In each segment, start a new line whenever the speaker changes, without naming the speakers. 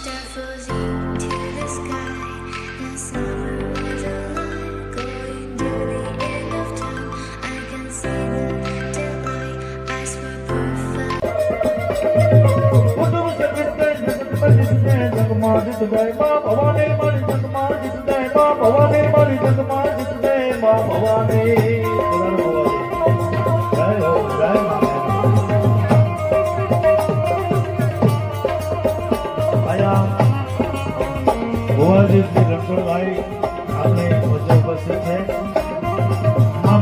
star falls into the sky. The summer was alive, going to the end of time. I can see the daylight, eyes were perfect.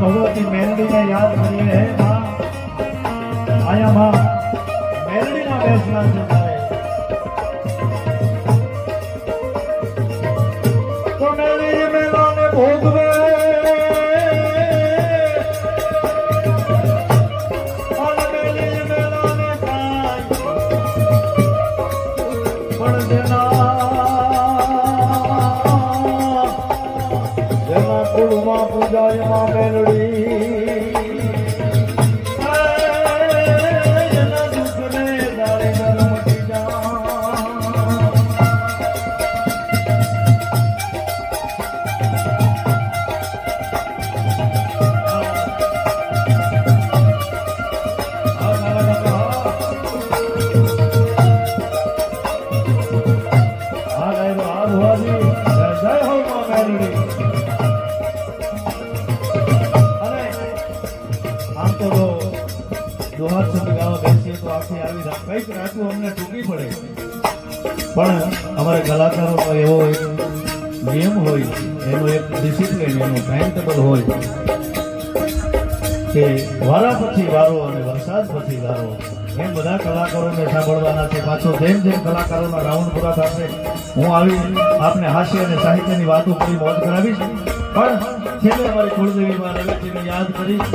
Bhagwati melody ने याद करिए है मां आया मां melody ना बेसना जता है तो मेरी मेला ने भोगवे और मेरी मेला ने पाई पण देना जेना कुलमा पूजाय मां मेलडी પણ અમારા કલાકારોનો એવો એક નિયમ હોય, એનો એક ડિસિપ્લિન, એનો ટાઈમ ટેબલ હોય કે વારા પછી વારો અને વરસાદ પછી વારો, એમ બધા કલાકારોને સાંભળવાના છે. પાછો જેમ જેમ કલાકારોના રાઉન્ડ પૂરા થશે હું આવી આપને હાસ્ય અને સાહિત્યની વાતો કરી મોજ કરાવીશ. પણ છેલ્લે અમારી કુળદેવી માં રવેચીને યાદ કરીશ.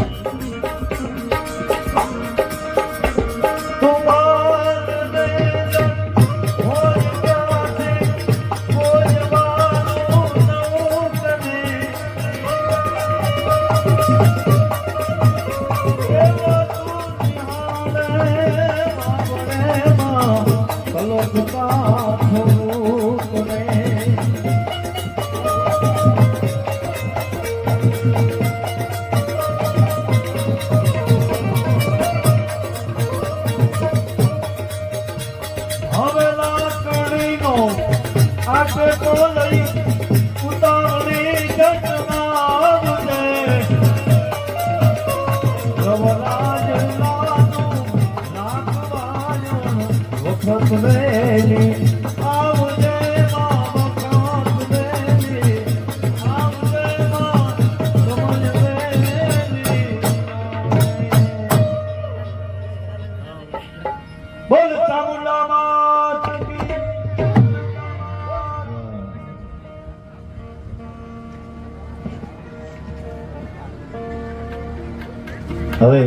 હવે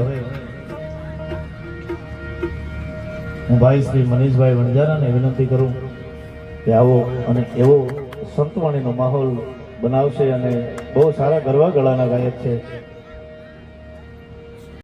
હું ભાઈ શ્રી મનીષભાઈ વણજારાને વિનંતી કરું કે આવો અને એવો સંતવાણીનો માહોલ બનાવશે અને બહુ સારા ગરવા ગળાના ગાયક છે.